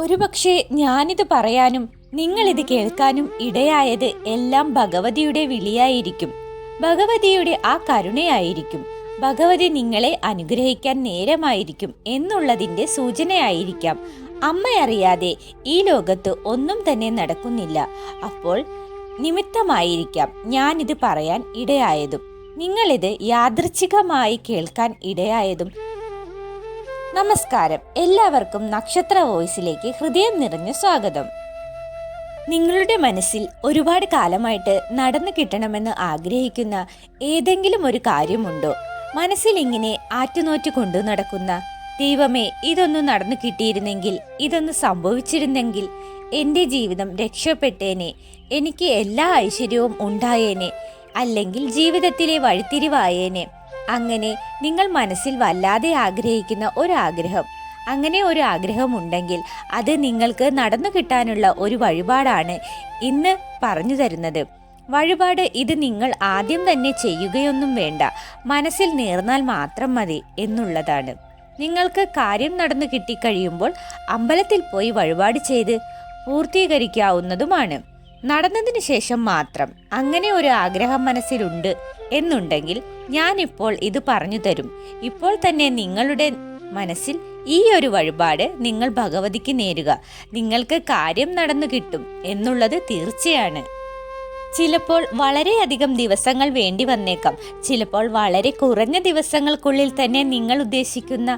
ഒരുപക്ഷെ ഞാനിത് പറയാനും നിങ്ങളിത് കേൾക്കാനും ഇടയായത് എല്ലാം ഭഗവതിയുടെ വിളിയായിരിക്കും. ഭഗവതിയുടെ ആ കരുണയായിരിക്കും. ഭഗവതി നിങ്ങളെ അനുഗ്രഹിക്കാൻ നേരമായിരിക്കും എന്നുള്ളതിന്റെ സൂചനയായിരിക്കാം. അമ്മയറിയാതെ ഈ ലോകത്ത് ഒന്നും തന്നെ നടക്കുന്നില്ല. അപ്പോൾ നിമിത്തമായിരിക്കാം ഞാനിത് പറയാൻ ഇടയായതും നിങ്ങളിത് യാദൃച്ഛികമായി കേൾക്കാൻ ഇടയായതും. നമസ്കാരം, എല്ലാവർക്കും നക്ഷത്ര വോയിസിലേക്ക് ഹൃദയം നിറഞ്ഞ സ്വാഗതം. നിങ്ങളുടെ മനസ്സിൽ ഒരുപാട് കാലമായിട്ട് നടന്നു കിട്ടണമെന്ന് ആഗ്രഹിക്കുന്ന ഏതെങ്കിലും ഒരു കാര്യമുണ്ടോ? മനസ്സിൽ ഇങ്ങനെ ആറ്റുനോറ്റ് കൊണ്ടു നടക്കുന്ന, ദൈവമേ ഇതൊന്നു നടന്നു കിട്ടിയിരുന്നെങ്കിൽ, ഇതൊന്ന് സംഭവിച്ചിരുന്നെങ്കിൽ എൻ്റെ ജീവിതം രക്ഷപ്പെട്ടേനെ, എനിക്ക് എല്ലാ ഐശ്വര്യവും ഉണ്ടായേനെ, അല്ലെങ്കിൽ ജീവിതത്തിലെ വഴിത്തിരിവായേനെ. അങ്ങനെ നിങ്ങൾ മനസ്സിൽ വല്ലാതെ ആഗ്രഹിക്കുന്ന ഒരാഗ്രഹം, അങ്ങനെ ഒരു ആഗ്രഹമുണ്ടെങ്കിൽ അത് നിങ്ങൾക്ക് നടന്നു കിട്ടാനുള്ള ഒരു വഴിപാടാണ് ഇന്ന് പറഞ്ഞു തരുന്നത്. വഴിപാട് ഇത് നിങ്ങൾ ആദ്യം തന്നെ ചെയ്യുകയൊന്നും വേണ്ട, മനസ്സിൽ നേർന്നാൽ മാത്രം മതി എന്നുള്ളതാണ്. നിങ്ങൾക്ക് കാര്യം നടന്നു കിട്ടിക്കഴിയുമ്പോൾ അമ്പലത്തിൽ പോയി വഴിപാട് ചെയ്ത് പൂർത്തീകരിക്കാവുന്നതുമാണ്. നടന്നതിന് ശേഷം മാത്രം അങ്ങനെ ഒരു ആഗ്രഹം മനസ്സിലുണ്ട് എന്നുണ്ടെങ്കിൽ ഞാനിപ്പോൾ ഇത് പറഞ്ഞു തരും. ഇപ്പോൾ തന്നെ നിങ്ങളുടെ മനസ്സിൽ ഈ ഒരു വഴിപാട് നിങ്ങൾ ഭഗവതിക്ക് നേരുക. നിങ്ങൾക്ക് കാര്യം നടന്നു കിട്ടും എന്നുള്ളത് തീർച്ചയാണ്. ചിലപ്പോൾ വളരെയധികം ദിവസങ്ങൾ വേണ്ടി വന്നേക്കാം, ചിലപ്പോൾ വളരെ കുറഞ്ഞ ദിവസങ്ങൾക്കുള്ളിൽ തന്നെ നിങ്ങൾ ഉദ്ദേശിക്കുന്ന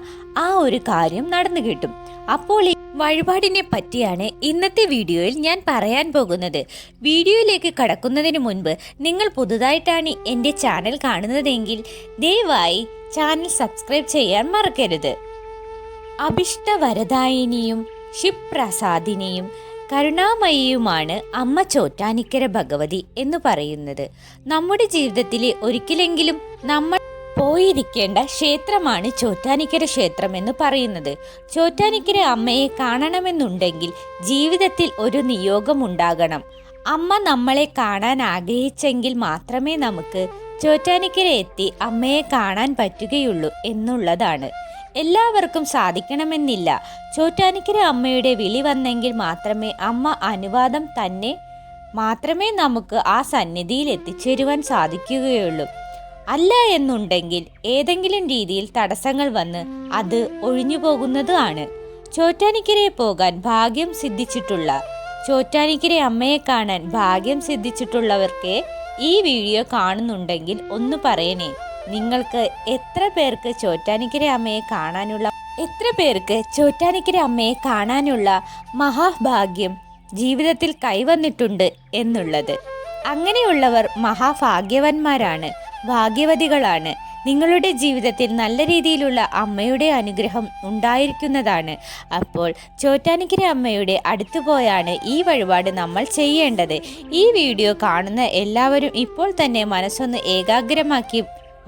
ആ ഒരു കാര്യം നടന്നു കിട്ടും. അപ്പോൾ ഈ വഴിപാടിനെ പറ്റിയാണ് ഇന്നത്തെ വീഡിയോയിൽ ഞാൻ പറയാൻ പോകുന്നത്. വീഡിയോയിലേക്ക് കടക്കുന്നതിന് മുൻപ് നിങ്ങൾ പുതുതായിട്ടാണ് എൻ്റെ ചാനൽ കാണുന്നതെങ്കിൽ ദയവായി ചാനൽ സബ്സ്ക്രൈബ് ചെയ്യാൻ മറക്കരുത്. അഭിഷ്ടവരദായിനിയും ക്ഷിപ്രസാദിനിയും കരുണാമയിയുമാണ് അമ്മ ചോറ്റാനിക്കര ഭഗവതി എന്ന് പറയുന്നത്. നമ്മുടെ ജീവിതത്തിലെ ഒരിക്കലെങ്കിലും നമ്മൾ പോയിരിക്കേണ്ട ക്ഷേത്രമാണ് ചോറ്റാനിക്കര ക്ഷേത്രം എന്ന് പറയുന്നത്. ചോറ്റാനിക്കര അമ്മയെ കാണണമെന്നുണ്ടെങ്കിൽ ജീവിതത്തിൽ ഒരു നിയോഗം ഉണ്ടാകണം. അമ്മ നമ്മളെ കാണാൻ ആഗ്രഹിച്ചെങ്കിൽ മാത്രമേ നമുക്ക് ചോറ്റാനിക്കര എത്തി അമ്മയെ കാണാൻ പറ്റുകയുള്ളൂ എന്നുള്ളതാണ്. എല്ലാവർക്കും സാധിക്കണമെന്നില്ല. ചോറ്റാനിക്കര അമ്മയുടെ വിളി വന്നെങ്കിൽ മാത്രമേ അമ്മ അനുവാദം തന്നെ മാത്രമേ നമുക്ക് ആ സന്നിധിയിൽ എത്തിച്ചേരുവാൻ സാധിക്കുകയുള്ളൂ. അല്ല എന്നുണ്ടെങ്കിൽ ഏതെങ്കിലും രീതിയിൽ തടസ്സങ്ങൾ വന്ന് അത് ഒഴിഞ്ഞു പോകുന്നതാണ്. ചോറ്റാനിക്കരയെ പോകാൻ ഭാഗ്യം സിദ്ധിച്ചിട്ടുള്ള, ചോറ്റാനിക്കര അമ്മയെ കാണാൻ ഭാഗ്യം സിദ്ധിച്ചിട്ടുള്ളവർക്ക് ഈ വീഡിയോ കാണുന്നുണ്ടെങ്കിൽ ഒന്ന് പറയണേ. നിങ്ങൾക്ക് എത്ര പേർക്ക് ചോറ്റാനിക്കര അമ്മയെ കാണാനുള്ള മഹാഭാഗ്യം ജീവിതത്തിൽ കൈവന്നിട്ടുണ്ട് എന്നുള്ളത്? അങ്ങനെയുള്ളവർ മഹാഭാഗ്യവന്മാരാണ്, ഭാഗ്യവതികളാണ്. നിങ്ങളുടെ ജീവിതത്തിൽ നല്ല രീതിയിലുള്ള അമ്മയുടെ അനുഗ്രഹം ഉണ്ടായിരിക്കുന്നതാണ്. അപ്പോൾ ചോറ്റാനിക്കര അമ്മയുടെ അടുത്ത് പോയാണ് ഈ വഴിപാട് നമ്മൾ ചെയ്യേണ്ടത്. ഈ വീഡിയോ കാണുന്ന എല്ലാവരും ഇപ്പോൾ തന്നെ മനസ്സൊന്ന് ഏകാഗ്രമാക്കി,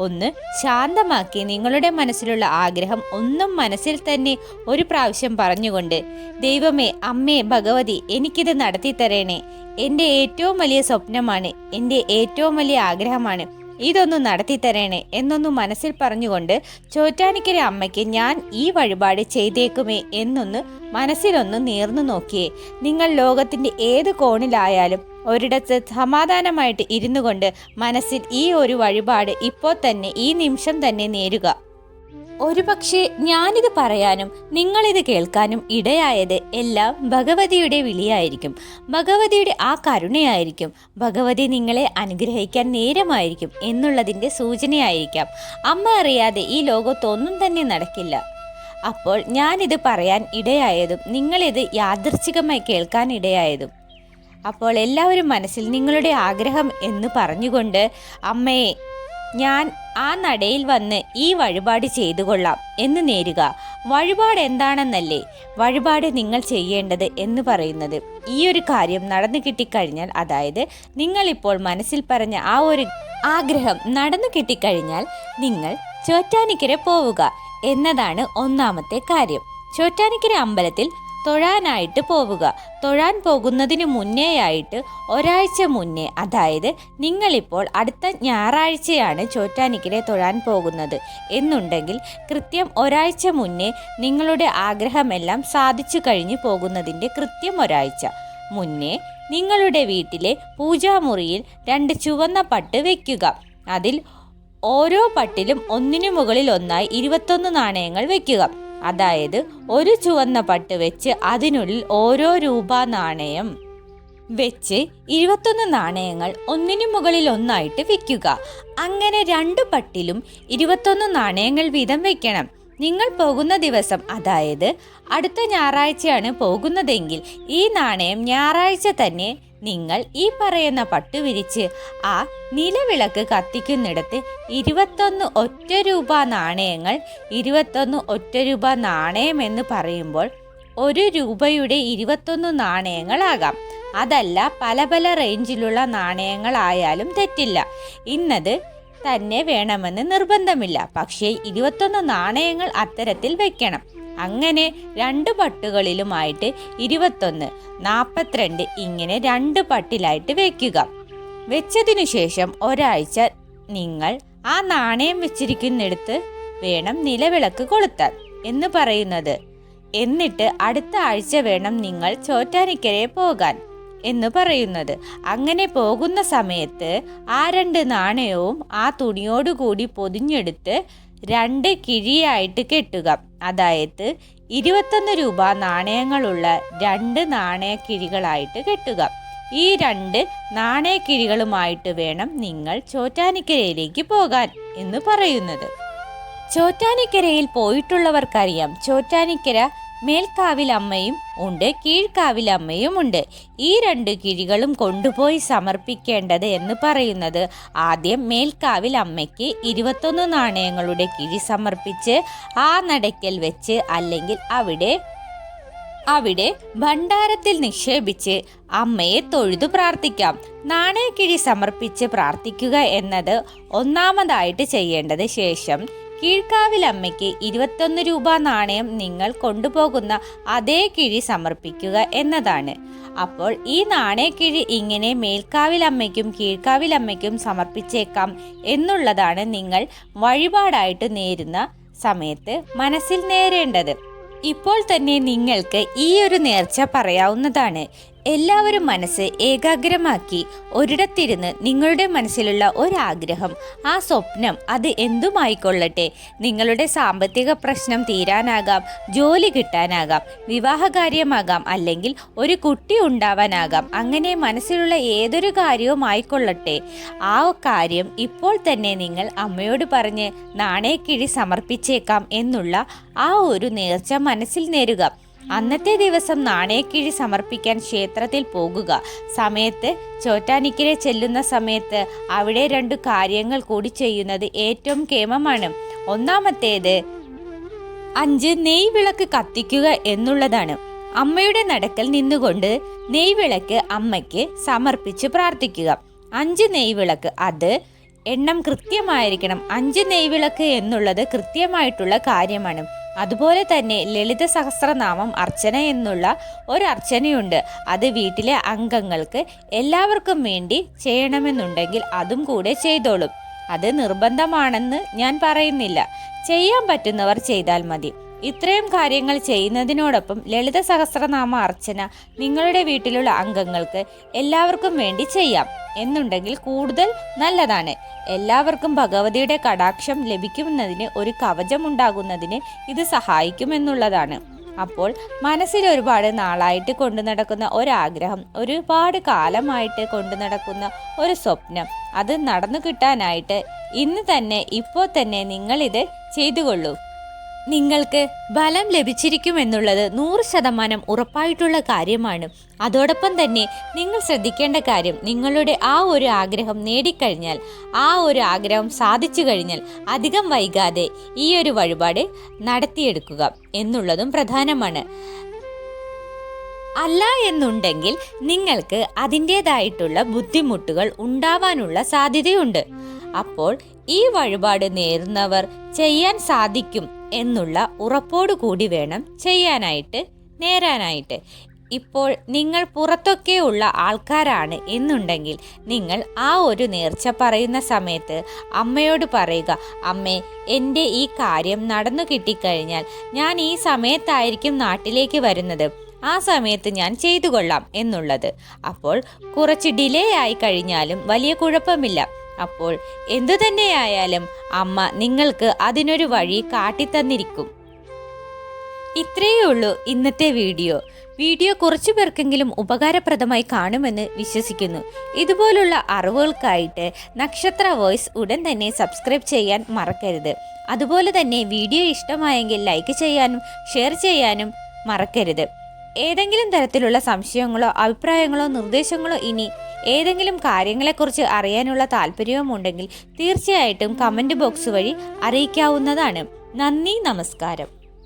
ഒന്ന് ശാന്തമാക്കി, നിങ്ങളുടെ മനസ്സിലുള്ള ആഗ്രഹം ഒന്നും മനസ്സിൽ തന്നെ ഒരു പ്രാവശ്യം പറഞ്ഞുകൊണ്ട്, ദൈവമേ, അമ്മേ, ഭഗവതി, എനിക്കിത് നടത്തി തരണേ, എൻ്റെ ഏറ്റവും വലിയ സ്വപ്നമാണ്, എൻ്റെ ഏറ്റവും വലിയ ആഗ്രഹമാണ്, ഇതൊന്ന് നടത്തി തരണേ എന്നൊന്ന് മനസ്സിൽ പറഞ്ഞുകൊണ്ട് ചോറ്റാനിക്കര അമ്മയ്ക്ക് ഞാൻ ഈ വഴിപാട് ചെയ്തേക്കുമേ എന്നൊന്ന് മനസ്സിലൊന്ന് നേർന്നു നോക്കിയേ. നിങ്ങൾ ലോകത്തിൻ്റെ ഏത് കോണിലായാലും ഒരിടത്ത് സമാധാനമായിട്ട് ഇരുന്നു കൊണ്ട് മനസ്സിൽ ഈ ഒരു വഴിപാട് ഇപ്പോൾ തന്നെ ഈ നിമിഷം തന്നെ നേരുക. ഒരുപക്ഷെ ഞാനിത് പറയാനും നിങ്ങളിത് കേൾക്കാനും ഇടയായത് എല്ലാം ഭഗവതിയുടെ വിളിയായിരിക്കും. ഭഗവതിയുടെ ആ കരുണയായിരിക്കും. ഭഗവതി നിങ്ങളെ അനുഗ്രഹിക്കാൻ നേരമായിരിക്കും എന്നുള്ളതിൻ്റെ സൂചനയായിരിക്കാം. അമ്മ അറിയാതെ ഈ ലോകത്തൊന്നും തന്നെ നടക്കില്ല. അപ്പോൾ ഞാനിത് പറയാൻ ഇടയായതും നിങ്ങളിത് യാദൃച്ഛികമായി കേൾക്കാൻ ഇടയായതും. അപ്പോൾ എല്ലാവരും മനസ്സിൽ നിങ്ങളുടെ ആഗ്രഹം എന്ന് പറഞ്ഞുകൊണ്ട്, അമ്മയെ, ഞാൻ ആ നടയിൽ വന്ന് ഈ വഴിപാട് ചെയ്തു കൊള്ളാം എന്ന് നേരുക. വഴിപാട് എന്താണെന്നല്ലേ വഴിപാട് നിങ്ങൾ ചെയ്യേണ്ടത് എന്ന് പറയുന്നത്? ഈ ഒരു കാര്യം നടന്നു കിട്ടിക്കഴിഞ്ഞാൽ, അതായത് നിങ്ങളിപ്പോൾ മനസ്സിൽ പറഞ്ഞ ആ ഒരു ആഗ്രഹം നടന്നു കിട്ടിക്കഴിഞ്ഞാൽ നിങ്ങൾ ചോറ്റാനിക്കര പോവുക എന്നതാണ് ഒന്നാമത്തെ കാര്യം. ചോറ്റാനിക്കര അമ്പലത്തിൽ തൊഴാനായിട്ട് പോവുക. തൊഴാൻ പോകുന്നതിന് മുന്നേയായിട്ട് ഒരാഴ്ച മുന്നേ, അതായത് നിങ്ങളിപ്പോൾ അടുത്ത ഞായറാഴ്ചയാണ് ചോറ്റാനിക്കരെ തൊഴാൻ പോകുന്നത് എന്നുണ്ടെങ്കിൽ കൃത്യം ഒരാഴ്ച മുന്നേ നിങ്ങളുടെ ആഗ്രഹമെല്ലാം സാധിച്ചു കഴിഞ്ഞു പോകുന്നതിൻ്റെ കൃത്യം ഒരാഴ്ച മുന്നേ നിങ്ങളുടെ വീട്ടിലെ പൂജാമുറിയിൽ 2 ചുവന്ന പട്ട് വയ്ക്കുക. അതിൽ ഓരോ പട്ടിലും ഒന്നിനു മുകളിൽ ഒന്നായി 21 നാണയങ്ങൾ വയ്ക്കുക. അതായത് ഒരു ചുവന്ന പട്ട് വെച്ച് അതിനുള്ളിൽ ഓരോ രൂപ നാണയം വെച്ച് 21 നാണയങ്ങൾ ഒന്നിനു മുകളിൽ ഒന്നായിട്ട് വയ്ക്കുക. അങ്ങനെ 2 പട്ടിലും 21 നാണയങ്ങൾ വീതം വയ്ക്കണം. നിങ്ങൾ പോകുന്ന ദിവസം, അതായത് അടുത്ത ഞായറാഴ്ചയാണ് പോകുന്നതെങ്കിൽ ഈ നാണയം ഞായറാഴ്ച തന്നെ നിങ്ങൾ ഈ പറയുന്ന പട്ട് വിരിച്ച് ആ നിലവിളക്ക് കത്തിക്കുന്നിടത്ത് 21 ഒറ്റ രൂപ നാണയങ്ങൾ, 21 ഒറ്റ രൂപ നാണയം എന്ന് പറയുമ്പോൾ 1 രൂപയുടെ 21 നാണയങ്ങളാകാം. അതല്ല പല പല റേഞ്ചിലുള്ള നാണയങ്ങളായാലും തെറ്റില്ല. ഇന്നത് തന്നെ വേണമെന്ന് നിർബന്ധമില്ല. പക്ഷേ 21 നാണയങ്ങൾ അത്തരത്തിൽ വെക്കണം. അങ്ങനെ 2 പട്ടുകളിലുമായിട്ട് 21, 42 ഇങ്ങനെ 2 പട്ടിലായിട്ട് വെക്കുക. വെച്ചതിനു ശേഷം ഒരാഴ്ച നിങ്ങൾ ആ നാണയം വെച്ചിരിക്കുന്നിടത്ത് വേണം നിലവിളക്ക് കൊളുത്താൻ എന്ന് പറയുന്നത്. എന്നിട്ട് അടുത്ത ആഴ്ച വേണം നിങ്ങൾ ചോറ്റാനിക്കരയെ പോകാൻ എന്ന് പറയുന്നത്. അങ്ങനെ പോകുന്ന സമയത്ത് ആ 2 നാണയവും ആ തുണിയോടുകൂടി പൊതിഞ്ഞെടുത്ത് 2 കിഴിയായിട്ട് കെട്ടുക. അതായത് 21 രൂപ നാണയങ്ങളുള്ള 2 നാണയക്കിഴികളായിട്ട് കെട്ടുക. ഈ 2 നാണയക്കിഴികളുമായിട്ട് വേണം നിങ്ങൾ ചോറ്റാനിക്കരയിലേക്ക് പോകാൻ എന്ന് പറയുന്നത്. ചോറ്റാനിക്കരയിൽ പോയിട്ടുള്ളവർക്കറിയാം, ചോറ്റാനിക്കര മേൽക്കാവിലമ്മയും ഉണ്ട്, കീഴ്ക്കാവിലമ്മയും ഉണ്ട്. ഈ 2 കിഴികളും കൊണ്ടുപോയി സമർപ്പിക്കേണ്ടത് എന്ന് പറയുന്നത് ആദ്യം മേൽക്കാവിലമ്മയ്ക്ക് 21 നാണയങ്ങളുടെ കിഴി സമർപ്പിച്ച് ആ നടയ്ക്കൽ വെച്ച് അല്ലെങ്കിൽ അവിടെ ഭണ്ഡാരത്തിൽ നിക്ഷേപിച്ച് അമ്മയെ തൊഴുതു പ്രാർത്ഥിക്കാം. നാണയക്കിഴി സമർപ്പിച്ച് പ്രാർത്ഥിക്കുക എന്നത് ഒന്നാമതായിട്ട് ചെയ്യേണ്ടത്. ശേഷം കീഴ്ക്കാവിലമ്മയ്ക്ക് 21 രൂപ നാണയം നിങ്ങൾ കൊണ്ടുപോകുന്ന അതേ കിഴി സമർപ്പിക്കുക എന്നതാണ്. അപ്പോൾ ഈ നാണയക്കിഴി ഇങ്ങനെ മേൽക്കാവിലമ്മയ്ക്കും കീഴ്ക്കാവിലമ്മയ്ക്കും സമർപ്പിച്ചേക്കാം എന്നുള്ളതാണ് നിങ്ങൾ വഴിപാടായിട്ട് നേരുന്ന സമയത്ത് മനസ്സിൽ നേരേണ്ടത്. ഇപ്പോൾ തന്നെ നിങ്ങൾക്ക് ഈ ഒരു നേർച്ച പറയാവുന്നതാണ്. എല്ലാവരും മനസ്സ് ഏകാഗ്രമാക്കി ഒരിടത്തിരുന്ന് നിങ്ങളുടെ മനസ്സിലുള്ള ഒരാഗ്രഹം, ആ സ്വപ്നം, അത് എന്തുമായിക്കൊള്ളട്ടെ, നിങ്ങളുടെ സാമ്പത്തിക പ്രശ്നം തീരാനാകാം, ജോലി കിട്ടാനാകാം, വിവാഹകാര്യമാകാം, അല്ലെങ്കിൽ ഒരു കുട്ടി ഉണ്ടാവാനാകാം. അങ്ങനെ മനസ്സിലുള്ള ഏതൊരു കാര്യവും ആയിക്കൊള്ളട്ടെ, ആ കാര്യം ഇപ്പോൾ തന്നെ നിങ്ങൾ അമ്മയോട് പറഞ്ഞ് നാണയക്കിഴി സമർപ്പിച്ചേക്കാം എന്നുള്ള ആ ഒരു നേർച്ച മനസ്സിൽ നേരുക. അന്നത്തെ ദിവസം നാണയക്കിഴി സമർപ്പിക്കാൻ ക്ഷേത്രത്തിൽ പോകുക. സമയത്ത് ചോറ്റാനിക്കരെ ചെല്ലുന്ന സമയത്ത് അവിടെ 2 കാര്യങ്ങൾ കൂടി ചെയ്യുന്നത് ഏറ്റവും കേമമാണ്. ഒന്നാമത്തേത് 5 നെയ്വിളക്ക് കത്തിക്കുക എന്നുള്ളതാണ്. അമ്മയുടെ നടക്കൽ നിന്നുകൊണ്ട് നെയ്വിളക്ക് അമ്മയ്ക്ക് സമർപ്പിച്ച് പ്രാർത്ഥിക്കുക. 5 നെയ്വിളക്ക്, അത് എണ്ണം കൃത്യമായിരിക്കണം. 5 നെയ്വിളക്ക് എന്നുള്ളത് കൃത്യമായിട്ടുള്ള കാര്യമാണ്. അതുപോലെ തന്നെ ലളിത സഹസ്രനാമം അർച്ചന എന്നുള്ള ഒരു അർച്ചനയുണ്ട്. അത് വീട്ടിലെ അംഗങ്ങൾക്ക് എല്ലാവർക്കും വേണ്ടി ചെയ്യണമെന്നുണ്ടെങ്കിൽ അതും കൂടെ ചെയ്തോളും. അത് നിർബന്ധമാണെന്ന് ഞാൻ പറയുന്നില്ല, ചെയ്യാൻ പറ്റുന്നവർ ചെയ്താൽ മതി. ഇത്രയും കാര്യങ്ങൾ ചെയ്യുന്നതിനോടൊപ്പം ലളിത സഹസ്രനാമ അർച്ചന നിങ്ങളുടെ വീട്ടിലുള്ള അംഗങ്ങൾക്ക് എല്ലാവർക്കും വേണ്ടി ചെയ്യാം എന്നുണ്ടെങ്കിൽ കൂടുതൽ നല്ലതാണ്. എല്ലാവർക്കും ഭഗവതിയുടെ കടാക്ഷം ലഭിക്കുന്നതിന്, ഒരു കവചമുണ്ടാകുന്നതിന് ഇത് സഹായിക്കുമെന്നുള്ളതാണ്. അപ്പോൾ മനസ്സിൽ ഒരുപാട് നാളായിട്ട് കൊണ്ടു നടക്കുന്ന ഒരാഗ്രഹം, ഒരുപാട് കാലമായിട്ട് കൊണ്ടു നടക്കുന്ന ഒരു സ്വപ്നം, അത് നടന്നു കിട്ടാനായിട്ട് ഇന്ന് തന്നെ, ഇപ്പോൾ തന്നെ നിങ്ങളിത് ചെയ്തുകൊള്ളൂ. നിങ്ങൾക്ക് ഫലം ലഭിച്ചിരിക്കുമെന്നുള്ളത് 100% ഉറപ്പായിട്ടുള്ള കാര്യമാണ്. അതോടൊപ്പം തന്നെ നിങ്ങൾ ശ്രദ്ധിക്കേണ്ട കാര്യം, നിങ്ങളുടെ ആ ഒരു ആഗ്രഹം നേടിക്കഴിഞ്ഞാൽ, ആ ഒരു ആഗ്രഹം സാധിച്ചു കഴിഞ്ഞാൽ അധികം വൈകാതെ ഈ ഒരു വഴിപാട് നടത്തിയെടുക്കുക എന്നുള്ളതും പ്രധാനമാണ്. അല്ല എന്നുണ്ടെങ്കിൽ നിങ്ങൾക്ക് അതിൻ്റേതായിട്ടുള്ള ബുദ്ധിമുട്ടുകൾ ഉണ്ടാവാനുള്ള സാധ്യതയുണ്ട്. അപ്പോൾ ഈ വഴിപാട് നേരുന്നവർ ചെയ്യാൻ സാധിക്കും എന്നുള്ള ഉറപ്പോടു കൂടി വേണം ചെയ്യാനായിട്ട് നേരാനായിട്ട്. ഇപ്പോൾ നിങ്ങൾ പുറത്തൊക്കെ ഉള്ള ആൾക്കാരാണ് എന്നുണ്ടെങ്കിൽ നിങ്ങൾ ആ ഒരു നേർച്ച പറയുന്ന സമയത്ത് അമ്മയോട് പറയുക, അമ്മേ, എൻ്റെ ഈ കാര്യം നടന്നു കിട്ടിക്കഴിഞ്ഞാൽ ഞാൻ ഈ സമയത്തായിരിക്കും നാട്ടിലേക്ക് വരുന്നത്, ആ സമയത്ത് ഞാൻ ചെയ്തു കൊള്ളാം എന്നുള്ളത്. അപ്പോൾ കുറച്ച് ഡിലേ ആയി കഴിഞ്ഞാലും വലിയ കുഴപ്പമില്ല. അപ്പോൾ എന്തു തന്നെയായാലും അമ്മ നിങ്ങൾക്ക് അതിനൊരു വഴി കാട്ടിത്തന്നിരിക്കും. ഇത്രയേ ഉള്ളൂ ഇന്നത്തെ വീഡിയോ കുറച്ചു പേർക്കെങ്കിലും ഉപകാരപ്രദമായി കാണുമെന്ന് വിശ്വസിക്കുന്നു. ഇതുപോലുള്ള അറിവുകൾക്കായിട്ട് നക്ഷത്ര വോയിസ് ഉടൻ തന്നെ സബ്സ്ക്രൈബ് ചെയ്യാൻ മറക്കരുത്. അതുപോലെ തന്നെ വീഡിയോ ഇഷ്ടമായെങ്കിൽ ലൈക്ക് ചെയ്യാനും ഷെയർ ചെയ്യാനും മറക്കരുത്. ഏതെങ്കിലും തരത്തിലുള്ള സംശയങ്ങളോ അഭിപ്രായങ്ങളോ നിർദ്ദേശങ്ങളോ ഇനി ഏതെങ്കിലും കാര്യങ്ങളെക്കുറിച്ച് അറിയാനുള്ള താല്പര്യവുമുണ്ടെങ്കിൽ തീർച്ചയായിട്ടും കമൻറ്റ് ബോക്സ് വഴി അറിയിക്കാവുന്നതാണ്. നന്ദി, നമസ്കാരം.